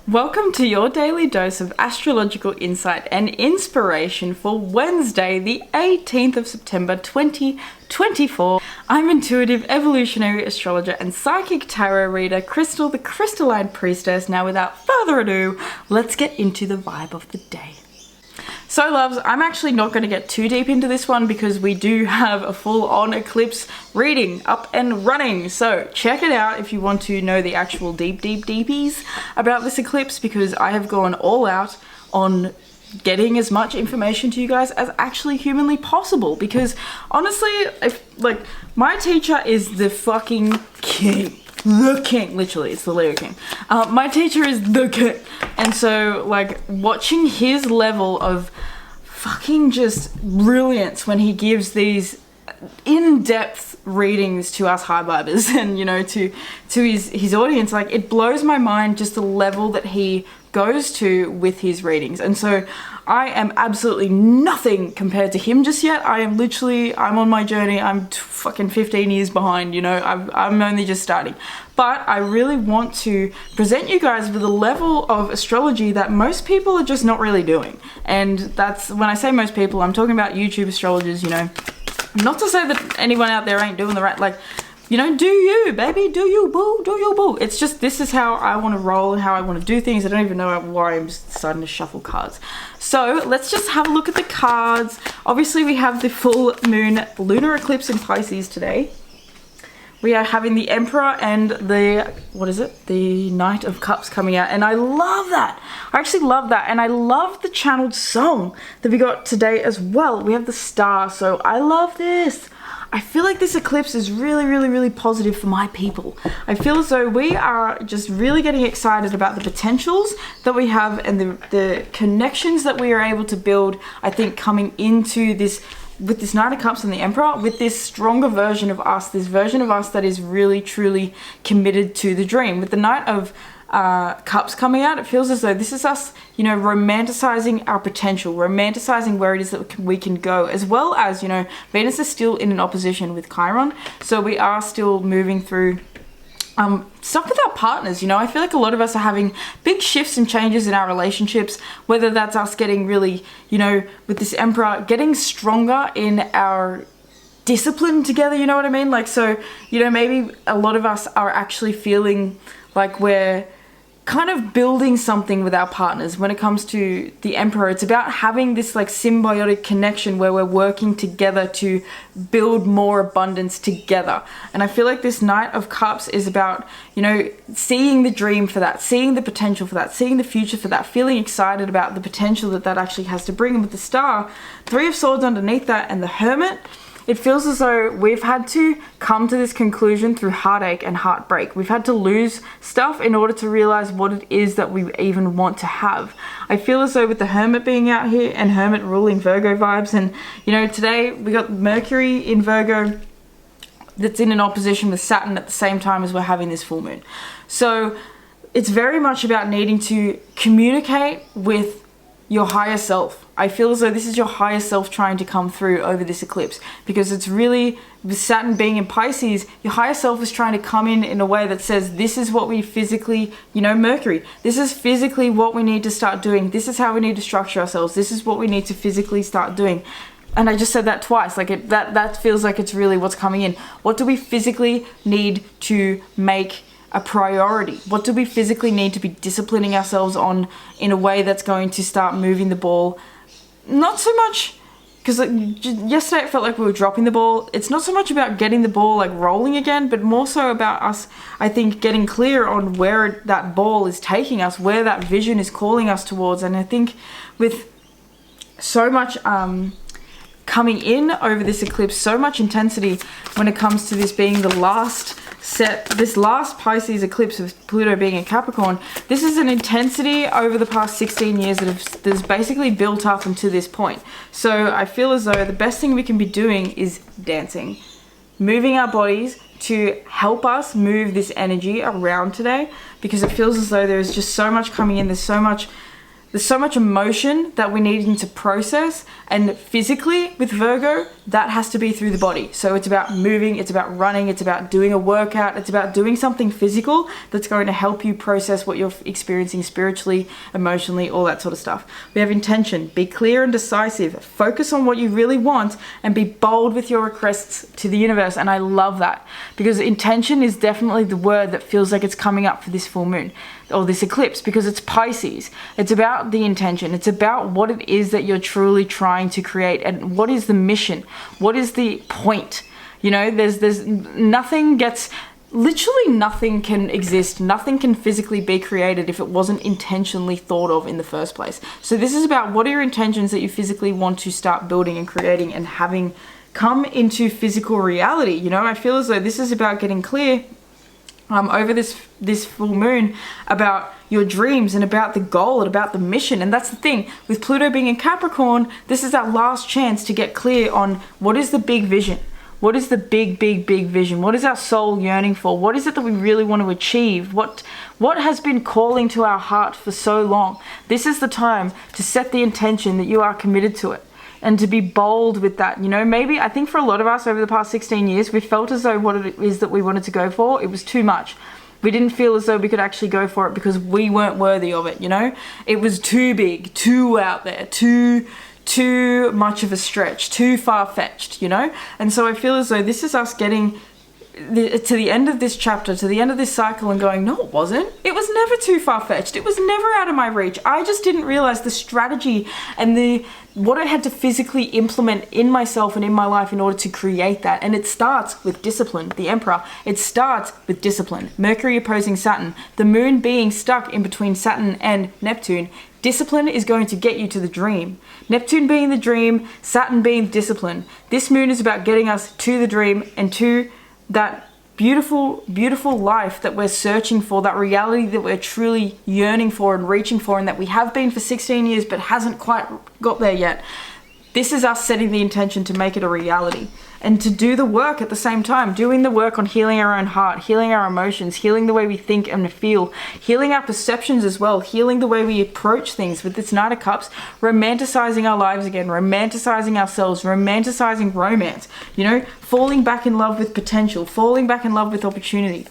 Welcome to your daily dose of astrological insight and inspiration for Wednesday, the 18th of September 2024. I'm intuitive evolutionary astrologer and psychic tarot reader Crystal, the crystalline priestess. Now, without further ado, let's get into the vibe of the day. So loves, I'm actually not going to get too deep into this one because we do have a full-on eclipse reading up and running. So check it out if you want to know the actual deepies about this eclipse, because I have gone all out on getting as much information to you guys as actually humanly possible. Because honestly, my teacher is the fucking king. The king, literally, it's the Leo king. My teacher is the king, and so watching his level of fucking just brilliance when he gives these in-depth readings to us high vibers and to his audience, it blows my mind just the level that he goes to with his readings. And so I am absolutely nothing compared to him just yet. I'm on my journey. I'm fucking 15 years behind, I'm only just starting. But I really want to present you guys with a level of astrology that most people are just not really doing. And that's, when I say most people, I'm talking about YouTube astrologers, Not to say that anyone out there ain't doing the right, do you, baby, do you, boo, do you, boo. It's just, this is how I want to roll and how I want to do things. I don't even know why I'm starting to shuffle cards. So let's just have a look at the cards. Obviously, we have the full moon lunar eclipse in Pisces today. We are having the Emperor and the, the Knight of Cups coming out. And I love that. I actually love that. And I love the channeled song that we got today as well. We have the star. So I love this. I feel like this eclipse is really, really, really positive for my people. I feel as though we are just really getting excited about the potentials that we have and the connections that we are able to build, I think, coming into this, with this Knight of Cups and the Emperor, with this stronger version of us, this version of us that is really, truly committed to the dream. With the Knight of Cups coming out, it feels as though this is us, romanticizing our potential, romanticizing where it is that we can go, as well as, Venus is still in an opposition with Chiron, so we are still moving through stuff with our partners. I feel like a lot of us are having big shifts and changes in our relationships, whether that's us getting really, with this Emperor, getting stronger in our discipline together, you know what I mean? Maybe a lot of us are actually feeling like we're kind of building something with our partners. When it comes to the Emperor, it's about having this symbiotic connection where we're working together to build more abundance together. And I feel like this Knight of Cups is about, seeing the dream for that, seeing the potential for that, seeing the future for that, feeling excited about the potential that actually has to bring. And with the Star, Three of Swords underneath that, and the Hermit, it feels as though we've had to come to this conclusion through heartache and heartbreak. We've had to lose stuff in order to realize what it is that we even want to have. I feel as though with the Hermit being out here and Hermit ruling Virgo vibes, and today we got Mercury in Virgo that's in an opposition with Saturn at the same time as we're having this full moon. So it's very much about needing to communicate with your higher self. I feel as though this is your higher self trying to come through over this eclipse, because it's really, with Saturn being in Pisces, your higher self is trying to come in a way that says, this is what we physically, Mercury, this is physically what we need to start doing. This is how we need to structure ourselves. This is what we need to physically start doing. And I just said that twice, that feels like it's really what's coming in. What do we physically need to make a priority? What do we physically need to be disciplining ourselves on in a way that's going to start moving the ball? Not so much, because yesterday it felt like we were dropping the ball. It's not so much about getting the ball rolling again, but more so about us, I think, getting clear on where that ball is taking us, where that vision is calling us towards. And I think with so much coming in over this eclipse, so much intensity when it comes to this being the last this last Pisces eclipse of Pluto being in Capricorn, this is an intensity over the past 16 years that's basically built up until this point. So I feel as though the best thing we can be doing is dancing, moving our bodies to help us move this energy around today, because it feels as though there's just so much coming in. There's so much There's so much emotion that we need to process, and physically with Virgo, that has to be through the body. So it's about moving, it's about running, it's about doing a workout, it's about doing something physical that's going to help you process what you're experiencing spiritually, emotionally, all that sort of stuff. We have intention. Be clear and decisive. Focus on what you really want and be bold with your requests to the universe. And I love that, because intention is definitely the word that feels like it's coming up for this full moon or this eclipse, because it's Pisces. It's about the intention. It's about what it is that you're truly trying to create, and what is the mission? What is the point? You know, there's nothing gets, literally nothing can exist, nothing can physically be created if it wasn't intentionally thought of in the first place. So this is about what are your intentions that you physically want to start building and creating and having come into physical reality. You know, I feel as though this is about getting clear over this full moon about your dreams and about the goal and about the mission. And that's the thing with Pluto being in Capricorn, this is our last chance to get clear on what is the big vision. What is the big vision? What is our soul yearning for? What is it that we really want to achieve? What has been calling to our heart for so long? This is the time to set the intention that you are committed to it, and to be bold with that. You know, maybe I think for a lot of us over the past 16 years, we felt as though what it is that we wanted to go for, it was too much. We didn't feel as though we could actually go for it because we weren't worthy of it, you know? It was too big, too out there, too much of a stretch, too far-fetched, you know? And so I feel as though this is us getting to the end of this chapter, to the end of this cycle, and going, no, it wasn't. It was never too far-fetched. It was never out of my reach. I just didn't realize the strategy and what I had to physically implement in myself and in my life in order to create that. And it starts with discipline. The Emperor, it starts with discipline. Mercury opposing Saturn, the moon being stuck in between Saturn and Neptune. Discipline is going to get you to the dream. Neptune being the dream, Saturn being discipline. This moon is about getting us to the dream and to that beautiful life that we're searching for, that reality that we're truly yearning for and reaching for, and that we have been for 16 years but hasn't quite got there yet. This is us setting the intention to make it a reality, and to do the work at the same time, doing the work on healing our own heart, healing our emotions, healing the way we think and feel, healing our perceptions as well, healing the way we approach things with this Knight of Cups, romanticizing our lives again, romanticizing ourselves, romanticizing romance, you know, falling back in love with potential, falling back in love with opportunity.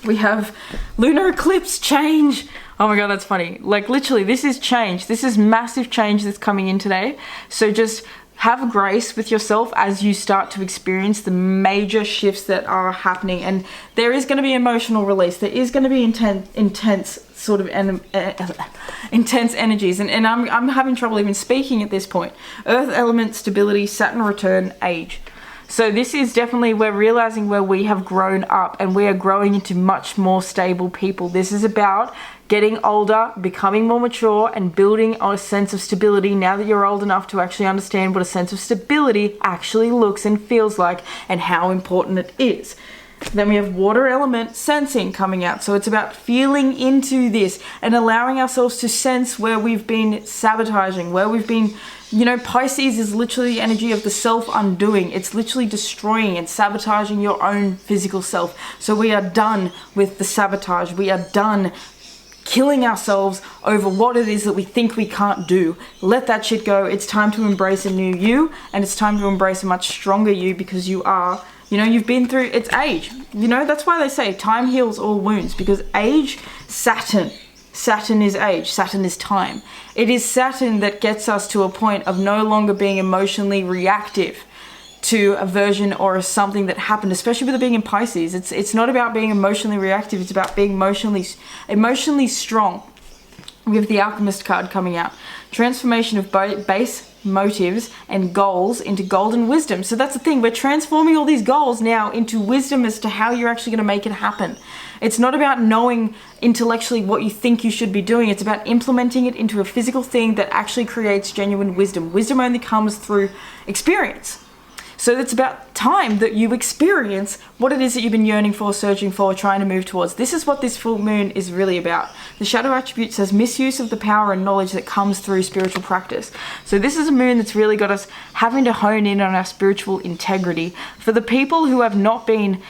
We have lunar eclipse, change. Oh my God, that's funny. Like literally, this is change. This is massive change that's coming in today. So just have grace with yourself as you start to experience the major shifts that are happening. And there is going to be emotional release. There is going to be intense sort of intense energies. And I'm having trouble even speaking at this point. Earth element, stability, Saturn return, age. So this is definitely, we're realizing where we have grown up and we are growing into much more stable people. This is about getting older, becoming more mature, and building a sense of stability now that you're old enough to actually understand what a sense of stability actually looks and feels like and how important it is. Then we have water element, sensing, coming out. So it's about feeling into this and allowing ourselves to sense where we've been sabotaging, where we've been, you know, Pisces is literally the energy of the self-undoing. It's literally destroying and sabotaging your own physical self. So we are done with the sabotage. We are done killing ourselves over what it is that we think we can't do. Let that shit go. It's time to embrace a new you, and it's time to embrace a much stronger you, because you are, you know, you've been through, it's age. You know, that's why they say time heals all wounds, because age, Saturn is age, Saturn is time. It is Saturn that gets us to a point of no longer being emotionally reactive to a version or something that happened, especially with it being in Pisces. It's not about being emotionally reactive, it's about being emotionally strong. We have the Alchemist card coming out. Transformation of base motives and goals into golden wisdom. So that's the thing, we're transforming all these goals now into wisdom as to how you're actually going to make it happen. It's not about knowing intellectually what you think you should be doing, it's about implementing it into a physical thing that actually creates genuine wisdom. Wisdom only comes through experience. So it's about time that you experience what it is that you've been yearning for, searching for, trying to move towards. This is what this full moon is really about. The shadow attribute says misuse of the power and knowledge that comes through spiritual practice. So this is a moon that's really got us having to hone in on our spiritual integrity. For the people who have not been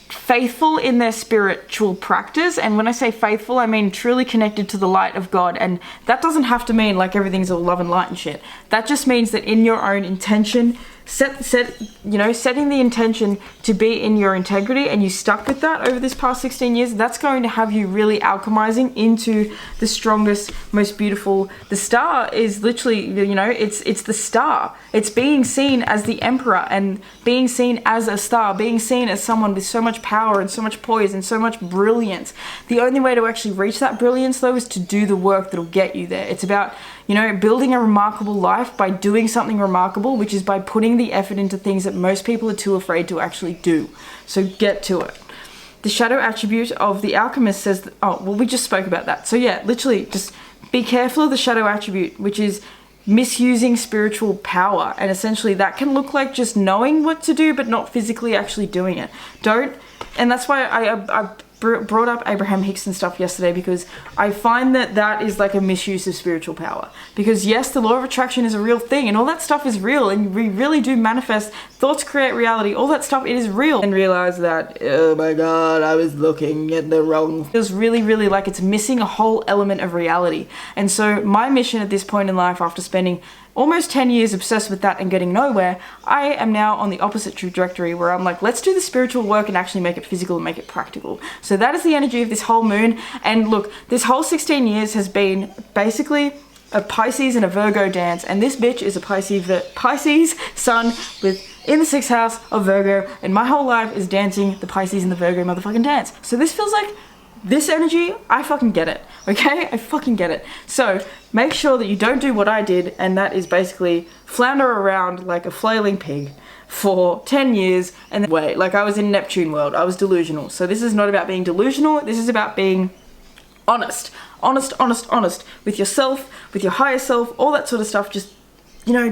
faithful in their spiritual practice. And when I say faithful, I mean truly connected to the light of God. And that doesn't have to mean like everything's all love and light and shit. That just means that in your own intention, setting the intention to be in your integrity, and you stuck with that over this past 16 years, that's going to have you really alchemizing into the strongest, most beautiful. The star is literally, it's the star. It's being seen as the emperor and being seen as a star, being seen as someone with so much power and so much poise and so much brilliance. The only way to actually reach that brilliance though is to do the work that'll get you there. It's about, building a remarkable life by doing something remarkable, which is by putting the effort into things that most people are too afraid to actually do. So get to it. The shadow attribute of the alchemist says that, we just spoke about that. So yeah, literally just be careful of the shadow attribute, which is misusing spiritual power. And essentially that can look like just knowing what to do, but not physically actually doing it. And that's why I brought up Abraham Hicks and stuff yesterday, because I find that is like a misuse of spiritual power. Because yes, the law of attraction is a real thing and all that stuff is real, and we really do manifest. Thoughts create reality. All that stuff, it is real. And realize that, oh my God, I was looking at the wrong. It feels really, really like it's missing a whole element of reality. And so my mission at this point in life, after spending almost 10 years obsessed with that and getting nowhere, I am now on the opposite trajectory where I'm like, let's do the spiritual work and actually make it physical and make it practical. So that is the energy of this whole moon. And look, this whole 16 years has been basically a Pisces and a Virgo dance. And this bitch is a Pisces sun in the 6th house of Virgo. And my whole life is dancing the Pisces and the Virgo motherfucking dance. So this feels like this energy, I fucking get it, okay? I fucking get it. So make sure that you don't do what I did, and that is basically flounder around like a flailing pig for 10 years and then wait, like I was in Neptune world. I was delusional. So this is not about being delusional. This is about being honest with yourself, with your higher self, all that sort of stuff. Just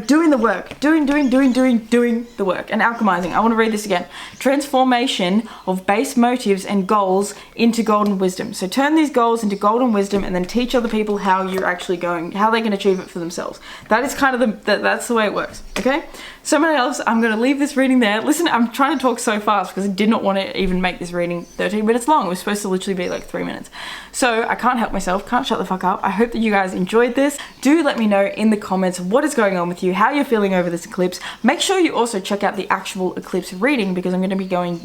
doing the work, doing the work, and alchemizing. I want to read this again. Transformation of base motives and goals into golden wisdom. So turn these goals into golden wisdom and then teach other people how they can achieve it for themselves. That is kind of that's the way it works, okay? Somebody else, I'm going to leave this reading there. Listen, I'm trying to talk so fast because I did not want to even make this reading 13 minutes long. It was supposed to literally be like 3 minutes. So I can't help myself, can't shut the fuck up. I hope that you guys enjoyed this. Do let me know in the comments what is going on with you, how you're feeling over this eclipse. Make sure you also check out the actual eclipse reading, because I'm going to be going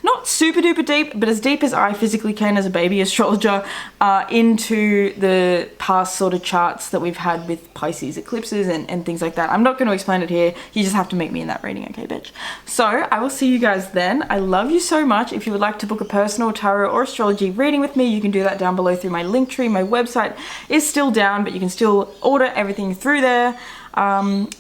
not super duper deep, but as deep as I physically can as a baby astrologer, into the past sort of charts that we've had with Pisces eclipses and things like that. I'm not going to explain it here. You just have to meet me in that reading, okay, bitch? So I will see you guys then. I love you so much. If you would like to book a personal tarot or astrology reading with me, you can do that down below through my link tree. My website is still down, but you can still order everything through there.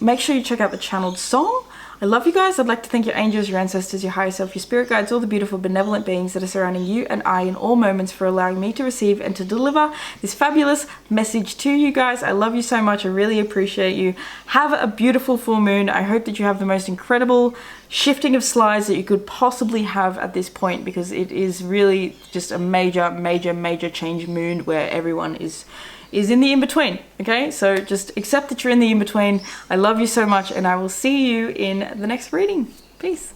Make sure you check out the channeled song. I love you guys. I'd like to thank your angels, your ancestors, your higher self, your spirit guides, all the beautiful benevolent beings that are surrounding you and I in all moments, for allowing me to receive and to deliver this fabulous message to you guys. I love you so much. I really appreciate you. Have a beautiful full moon. I hope that you have the most incredible shifting of slides that you could possibly have at this point, because it is really just a major change moon where everyone is in the in-between, okay? So just accept that you're in the in-between. I love you so much, and I will see you in the next reading. Peace.